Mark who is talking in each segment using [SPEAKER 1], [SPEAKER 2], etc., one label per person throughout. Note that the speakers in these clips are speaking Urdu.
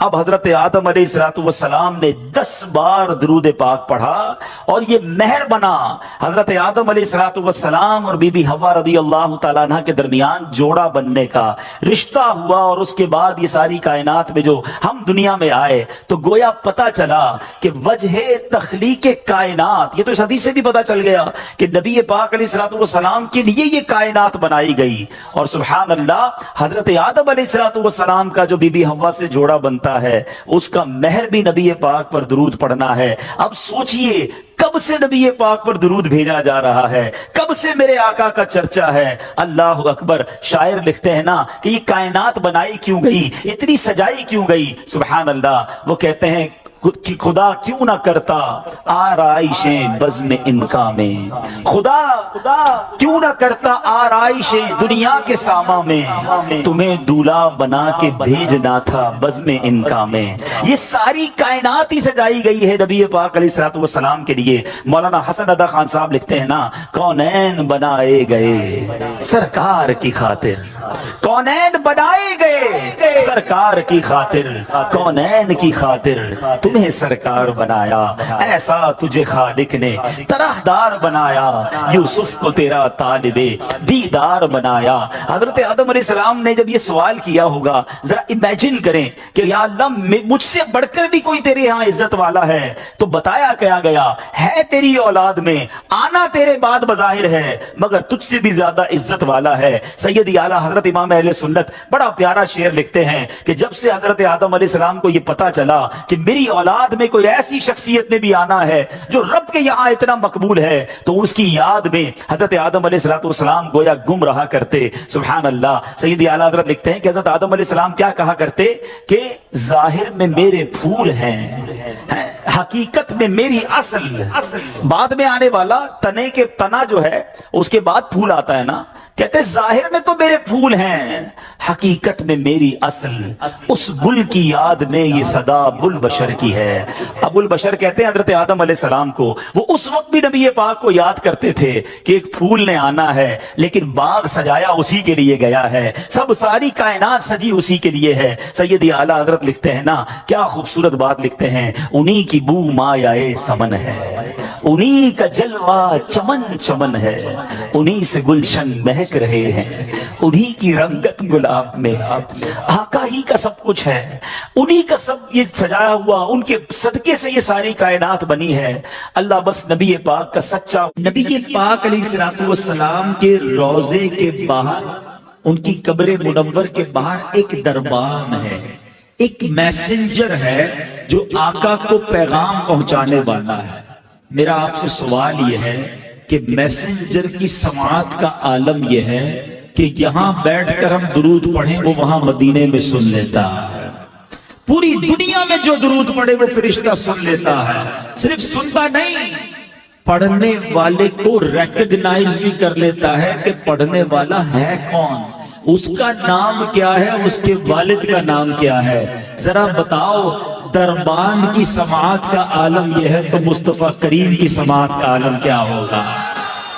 [SPEAKER 1] اب حضرت آدم علیہ السلام نے 10 بار درود پاک پڑھا اور یہ مہر بنا حضرت آدم علیہ السلام اور بی بی حوا رضی اللہ تعالیٰ عنہ کے درمیان جوڑا بننے کا رشتہ ہوا. اور اس کے بعد یہ ساری کائنات میں جو ہم دنیا میں آئے تو گویا پتا چلا کہ وجہ تخلیق کائنات، یہ تو اس حدیث سے بھی پتا چل گیا کہ نبی پاک علیہ السلام کے لیے یہ کائنات بنائی گئی. اور سبحان اللہ، حضرت آدم علیہ السلام کا جو بی بی حوا سے جوڑا بنتا ہے اس کا مہر بھی نبی پاک پر درود پڑھنا ہے. اب سوچئے کب سے نبی پاک پر درود بھیجا جا رہا ہے، کب سے میرے آقا کا چرچا ہے. اللہ اکبر. شاعر لکھتے ہیں نا کہ یہ کائنات بنائی کیوں گئی، اتنی سجائی کیوں گئی. سبحان اللہ. وہ کہتے ہیں کہ خدا کیوں نہ کرتا آرائشیں بزم انکا میں، خدا کیوں نہ کرتا آرائشیں دنیا کے ساما میں، تمہیں دولہا بنا کے بھیجنا تھا بزم انکا میں. یہ ساری کائنات ہی سجائی گئی ہے نبی پاک علیہ السلام کے لیے. مولانا حسن ادا خان صاحب لکھتے ہیں نا، کونین بنائے گئے سرکار کی خاطر، کونین بنائے گئے سرکار کی خاطر، کونین کی خاطر تمہیں سرکار بنایا. ایسا تجھے خالق نے طرحدار بنایا، یوسف کو تیرا طالب دیدار بنایا. حضرت آدم علیہ السلام نے جب یہ سوال کیا ہوگا، ذرا امیجن کریں کہ یا اللہ مجھ سے بڑھ کر بھی کوئی تیرے ہاں عزت والا ہے. تو بتایا کیا گیا ہے تیری اولاد میں، آنا تیرے بعد بظاہر ہے مگر تجھ سے بھی زیادہ عزت والا ہے. سیدی اعلیٰ حضرت امام اہل سنت بڑا پیارا شعر لکھتے ہیں کہ جب سے حضرت آدم علیہ السلام کو یہ پتا چلا کہ میری اولاد میں کوئی ایسی شخصیت نے بھی آنا ہے جو رب کے یہاں اتنا مقبول ہے، تو اس کی یاد میں حضرت آدم علیہ السلام گویا گم رہا کرتے. سبحان اللہ. سیدی اعلیٰ حضرت لکھتے ہیں کہ حضرت آدم علیہ السلام کیا کہا کرتے کہ ظاہر میں میرے پھول ہیں، حقیقت میں میری اصل. بعد میں آنے والا تنے کے تنا جو ہے اس کے بعد پھول آتا ہے نا، کہتے ظاہر میں تو میرے پھول ہیں، حقیقت میں میری اصل. اس گل کی یاد میں یہ صدا ابو البشر کی ہے. ابو البشر کہتے ہیں حضرت آدم علیہ السلام کو، وہ اس وقت بھی نبی پاک کو یاد کرتے تھے کہ ایک پھول نے آنا ہے، لیکن باغ سجایا اسی کے لیے گیا ہے، سب ساری کائنات سجی اسی کے لیے ہے. سیدی اعلیٰ حضرت لکھتے ہیں نا، کیا خوبصورت بات لکھتے ہیں، انہی کی بو مایائے سمن ہے، انہی کا جلوہ چمن چمن ہے، انہی سے گلشن مہک رہے ہیں، انہی کی رنگت گلاب میں، آقا ہی کا سب کچھ ہے، انہی کا سب یہ سجایا ہوا، ان کے صدقے سے یہ ساری کائنات بنی ہے. اللہ بس نبی پاک کا سچا. نبی پاک علیہ السلام کے روضے کے باہر، ان کی قبر منور کے باہر ایک دربان ہے، ایک میسنجر ہے جو آقا کو پیغام پہنچانے والا ہے. میرا آپ سے سوال یہ ہے کہ میسنجر کی سماعت کا عالم یہ ہے کہ یہاں بیٹھ کر ہم درود پڑھیں وہ وہاں مدینے میں سن لیتا ہے. پوری دنیا میں جو درود پڑھے وہ فرشتہ سن لیتا ہے. صرف سنتا نہیں، پڑھنے والے کو ریکگنائز بھی کر لیتا ہے کہ پڑھنے والا ہے کون، اس کا نام کیا ہے، اس کے والد کا نام کیا ہے. ذرا بتاؤ، دربان کی سماعت کا عالم یہ ہے تو مصطفیٰ کریم کی سماعت کا عالم کیا ہوگا،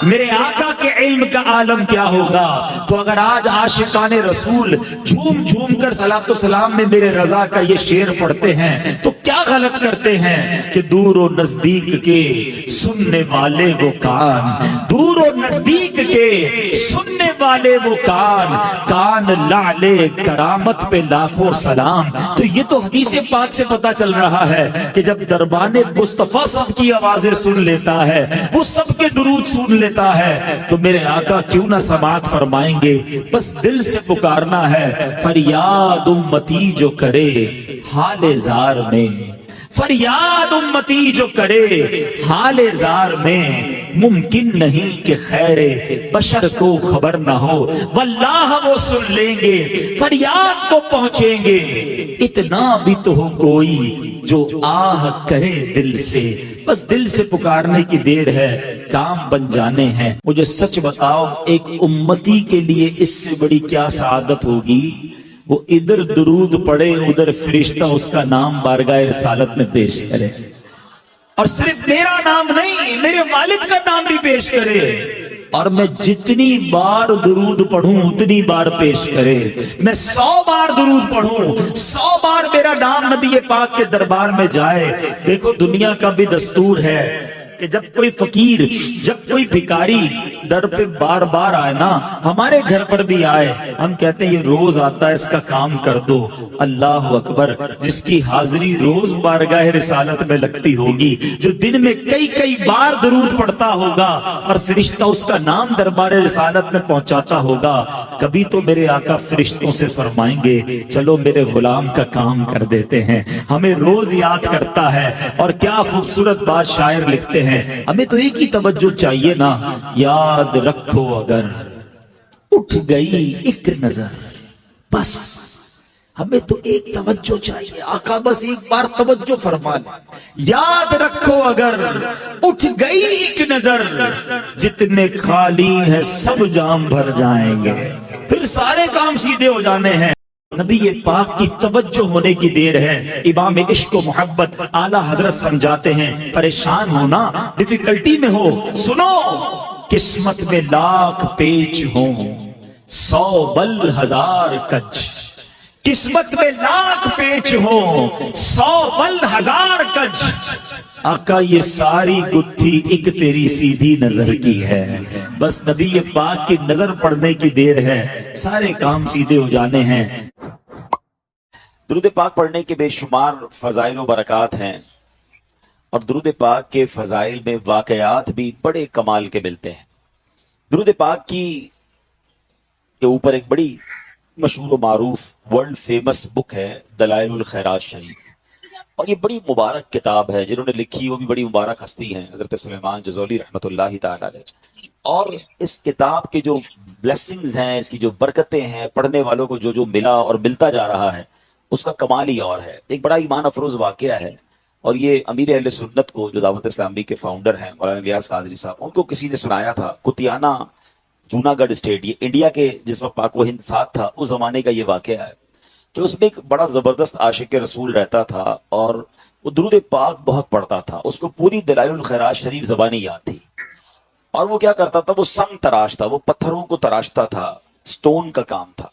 [SPEAKER 1] میرے آقا کے علم کا عالم کیا ہوگا. تو اگر آج عاشقان رسول جھوم جھوم کر صلاۃ و سلام میں میرے رضا کا یہ شعر پڑھتے ہیں تو کیا غلط کرتے ہیں کہ دور و نزدیک کے سننے والے وہ کان، دور و نزدیک کے سننے والے وہ کان، کان لعلے کرامت پہ لاکھوں سلام. تو یہ تو حدیث پاک سے پتا چل رہا ہے کہ جب دربان مصطفیٰ سب کی آوازیں سن لیتا ہے، وہ سب کے درود سن لیتا ہے، تو میرے آقا کیوں نہ سماعت فرمائیں گے. بس دل سے پکارنا ہے، فریاد امتی جو کرے حال زار میں، فریاد امتی جو کرے حال زار میں، ممکن نہیں کہ خیر بشر کو خبر نہ ہو، واللہ وہ سن لیں گے، فریاد تو پہنچیں گے. اتنا بھی تو ہو کوئی جو آہ کرے دل سے، بس دل سے پکارنے کی دیر ہے، کام بن جانے ہیں. مجھے سچ بتاؤ، ایک امتی کے لیے اس سے بڑی کیا سعادت ہوگی، وہ ادھر درود پڑے ادھر فرشتہ اس کا نام بارگاہ رسالت میں پیش کرے، اور صرف میرا نام نہیں، میرے والد کا نام بھی پیش کرے. اور میں جتنی بار درود پڑھوں اتنی بار پیش کرے. میں 100 بار درود پڑھوں 100 بار میرا نام نبی پاک کے دربار میں جائے. دیکھو دنیا کا بھی دستور ہے کہ جب کوئی فقیر جب کوئی بھکاری در پہ بار بار آئے نا, ہمارے گھر پر بھی آئے, ہم کہتے ہیں یہ روز آتا ہے اس کا کام کر دو. اللہ اکبر, جس کی حاضری روز بارگاہ رسالت میں لگتی ہوگی, جو دن میں کئی کئی بار درود پڑھتا ہوگا اور فرشتہ اس کا نام دربار رسالت میں پہنچاتا ہوگا, کبھی تو میرے آقا فرشتوں سے فرمائیں گے چلو میرے غلام کا کام کر دیتے ہیں. ہمیں روز یاد کرتا ہے. اور کیا خوبصورت بات شاعر لکھتے ہیں, ہمیں تو ایک ہی توجہ چاہیے نا, یاد رکھو اگر اٹھ گئی ایک نظر, بس ہمیں تو ایک توجہ چاہیے. آقا بس ایک بار توجہ فرما لیں, یاد رکھو اگر اٹھ گئی ایک نظر, جتنے خالی ہیں سب جام بھر جائیں گے, پھر سارے کام سیدھے ہو جانے ہیں. نبی پاک کی توجہ ہونے کی دیر ہے. امام عشق و محبت اعلیٰ حضرت سمجھاتے ہیں, پریشان ہونا ڈیفیکلٹی میں ہو, سنو قسمت میں لاکھ پیچ ہوں 100 بل 1000 کج. قسمت میں لاکھ پیچ ہوں 100 بل 1000 کج. آقا یہ ساری گتھی ایک تیری سیدھی نظر کی ہے. بس نبی پاک کی نظر پڑنے کی دیر ہے, سارے کام سیدھے ہو جانے ہیں. درود پاک پڑھنے کے بے شمار فضائل و برکات ہیں, اور درود پاک کے فضائل میں واقعات بھی بڑے کمال کے ملتے ہیں. درود پاک کی کے اوپر ایک بڑی مشہور و معروف ورلڈ فیمس بک ہے دلائل الخیرات شریف, اور یہ بڑی مبارک کتاب ہے. جنہوں نے لکھی وہ بھی بڑی مبارک ہستی ہیں, حضرت سلیمان جزولی رحمۃ اللہ تعالی علیہ. اور اس کتاب کے جو بلیسنگز ہیں, اس کی جو برکتیں ہیں, پڑھنے والوں کو جو ملا اور ملتا جا رہا ہے, اس کا کمال ہی اور ہے. ایک بڑا ایمان افروز واقعہ ہے, اور یہ امیر اہل سنت کو جو دعوت اسلامی کے فاؤنڈر ہیں مولانا الیاس قادری صاحب, ان کو کسی نے سنایا تھا. کتیانہ جوناگڑھ اسٹیٹ, یہ انڈیا کے جس وقت پاک و ہند ساتھ تھا اس زمانے کا یہ واقعہ ہے, کہ اس میں ایک بڑا زبردست عاشق رسول رہتا تھا, اور وہ درود پاک بہت پڑھتا تھا. اس کو پوری دلائل الخیرات شریف زبانی یاد تھی. اور وہ کیا کرتا تھا, وہ سنگ تراش تھا, وہ پتھروں کو تراشتا تھا, سٹون کا کام تھا.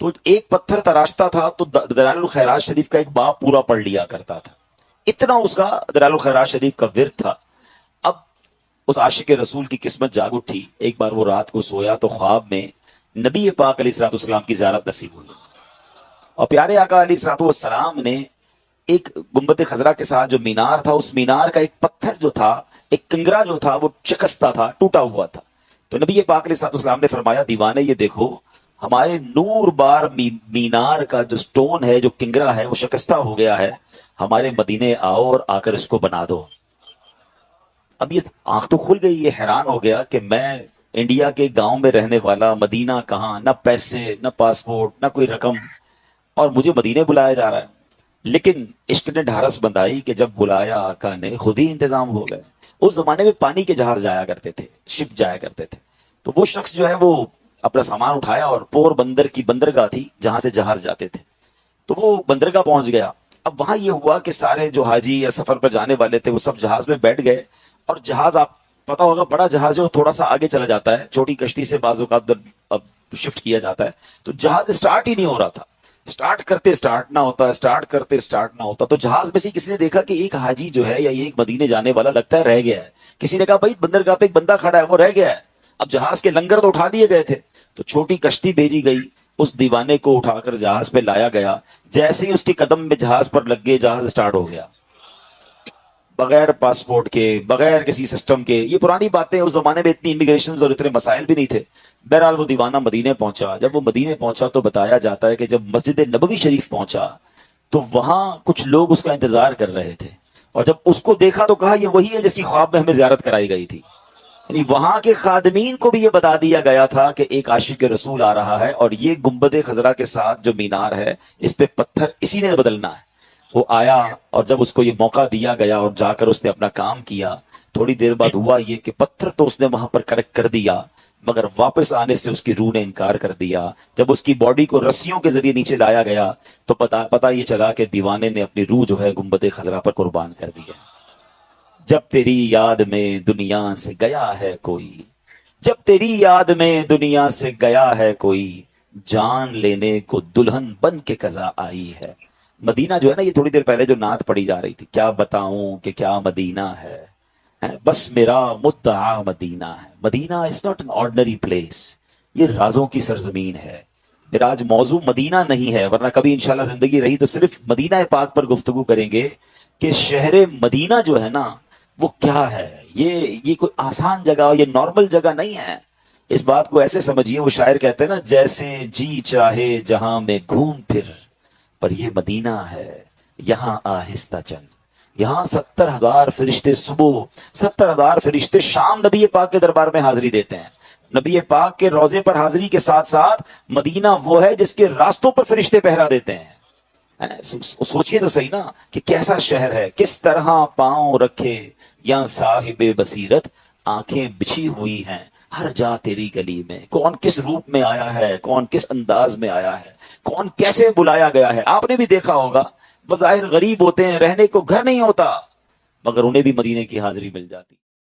[SPEAKER 1] تو ایک پتھر تراشتا تھا تو دلائل الخیرات شریف کا ایک باب پورا پڑھ لیا کرتا تھا. اتنا اس کا دلائل الخیرات شریف کا ورد تھا. اب اس عاشق رسول کی قسمت جاگ اٹھی. ایک بار وہ رات کو سویا تو خواب میں نبی پاک علیہ الصلوۃ والسلام کی زیارت نصیب ہوئی, اور پیارے آقا علیہ الصلوۃ والسلام نے ایک گنبد خضرا کے ساتھ جو مینار تھا, اس مینار کا ایک پتھر جو تھا, ایک کنگرا جو تھا, وہ شکستہ تھا, ٹوٹا ہوا تھا. تو نبی پاک علیہ الصلوۃ والسلام نے فرمایا, دیوانے یہ دیکھو ہمارے نور بار مینار کا جو سٹون ہے, جو کنگرا ہے, وہ شکستہ ہو گیا ہے, ہمارے مدینے آؤ اور آ کر اس کو بنا دو. اب یہ آنکھ تو کھل گئی, یہ حیران ہو گیا کہ میں انڈیا کے گاؤں میں رہنے والا, مدینہ کہاں, نہ پیسے نہ پاسپورٹ نہ کوئی رقم, اور مجھے مدینے بلایا جا رہا ہے. لیکن عشق نے ڈھارس بندھائی کہ جب بلایا آقا نے خود ہی انتظام ہو گئے. اس زمانے میں پانی کے جہاز جایا کرتے تھے, شپ جایا کرتے تھے. تو وہ شخص جو ہے وہ اپنا سامان اٹھایا, اور پور بندر کی بندرگاہ تھی جہاں سے جہاز جاتے تھے, تو وہ بندرگاہ پہنچ گیا. اب وہاں یہ ہوا کہ سارے جو حاجی یا سفر پر جانے والے تھے وہ سب جہاز میں بیٹھ گئے, اور جہاز, آپ پتا ہوگا بڑا جہاز جو تھوڑا سا آگے چلا جاتا ہے, چھوٹی کشتی سے بعض اوقات شفٹ کیا جاتا ہے, تو جہاز اسٹارٹ ہی نہیں ہو رہا تھا. اسٹارٹ کرتے اسٹارٹ نہ ہوتا, اسٹارٹ کرتے اسٹارٹ نہ ہوتا. تو جہاز میں سے کسی نے دیکھا کہ ایک حاجی جو ہے یا ایک مدینے جانے والا لگتا ہے رہ گیا ہے. کسی نے کہا بھائی بندرگاہ پہ ایک بندہ کھڑا ہے, وہ رہ گیا ہے. اب جہاز کے لنگر تو اٹھا دیے گئے تھے, تو چھوٹی کشتی بھیجی گئی, اس دیوانے کو اٹھا کر جہاز پہ لایا گیا. جیسے ہی اس کے قدم میں جہاز پر لگ گئے, جہاز اسٹارٹ ہو گیا, بغیر پاسپورٹ کے, بغیر کسی سسٹم کے. یہ پرانی باتیں, اس زمانے میں اتنی امیگریشن اور اتنے مسائل بھی نہیں تھے. بہرحال وہ دیوانہ مدینے پہنچا. جب وہ مدینے پہنچا تو بتایا جاتا ہے کہ جب مسجد نبوی شریف پہنچا تو وہاں کچھ لوگ اس کا انتظار کر رہے تھے, اور جب اس کو دیکھا تو کہا یہ وہی ہے جس کی خواب میں ہمیں زیارت کرائی گئی تھی. یعنی وہاں کے خادمین کو بھی یہ بتا دیا گیا تھا کہ ایک عاشق رسول آ رہا ہے, اور یہ گنبد خضرا کے ساتھ جو مینار ہے اس پہ پتھر اسی نے بدلنا ہے. وہ آیا, اور جب اس کو یہ موقع دیا گیا اور جا کر اس نے اپنا کام کیا, تھوڑی دیر بعد ہوا یہ کہ پتھر تو اس نے وہاں پر کریکٹ کر دیا, مگر واپس آنے سے اس کی روح نے انکار کر دیا. جب اس کی باڈی کو رسیوں کے ذریعے نیچے لایا گیا تو پتا یہ چلا کہ دیوانے نے اپنی روح جو ہے گنبد خضرا پر قربان کر دی ہے. جب تیری یاد میں دنیا سے گیا ہے کوئی, جب تیری یاد میں دنیا سے گیا ہے کوئی، جان لینے کو دلہن بن کے قضا آئی ہے۔ مدینہ جو ہے نا، یہ تھوڑی دیر پہلے جو نعت پڑھی جا رہی تھی، کیا بتاؤں کہ کیا مدینہ ہے، بس میرا مدعا مدینہ ہے۔ Medina is not an ordinary place, یہ رازوں کی سرزمین ہے۔ میرا آج موضوع مدینہ نہیں ہے، ورنہ کبھی انشاءاللہ زندگی رہی تو صرف مدینہ پاک پر گفتگو کریں گے کہ شہر مدینہ جو ہے نا وہ کیا ہے۔ یہ کوئی آسان جگہ، یہ نارمل جگہ نہیں ہے۔ اس بات کو ایسے سمجھیے، وہ شاعر کہتے ہیں نا، جیسے جی چاہے جہاں میں گھوم پھر، پر یہ مدینہ ہے یہاں آہستہ چل۔ یہاں 70,000 فرشتے صبح، 70,000 فرشتے شام نبی پاک کے دربار میں حاضری دیتے ہیں۔ نبی پاک کے روضے پر حاضری کے ساتھ ساتھ مدینہ وہ ہے جس کے راستوں پر فرشتے پہرا دیتے ہیں۔ سوچئے تو صحیح نا کہ کیسا شہر ہے، کس طرح پاؤں رکھے یا صاحب بصیرت، آنکھیں بچھی ہوئی ہیں ہر جا تیری گلی میں۔ کون کس روپ میں آیا ہے، کون کس انداز میں آیا ہے، کون کیسے بلایا گیا ہے۔ آپ نے بھی دیکھا ہوگا، بظاہر غریب ہوتے ہیں، رہنے کو گھر نہیں ہوتا، مگر انہیں بھی مدینے کی حاضری مل جاتی۔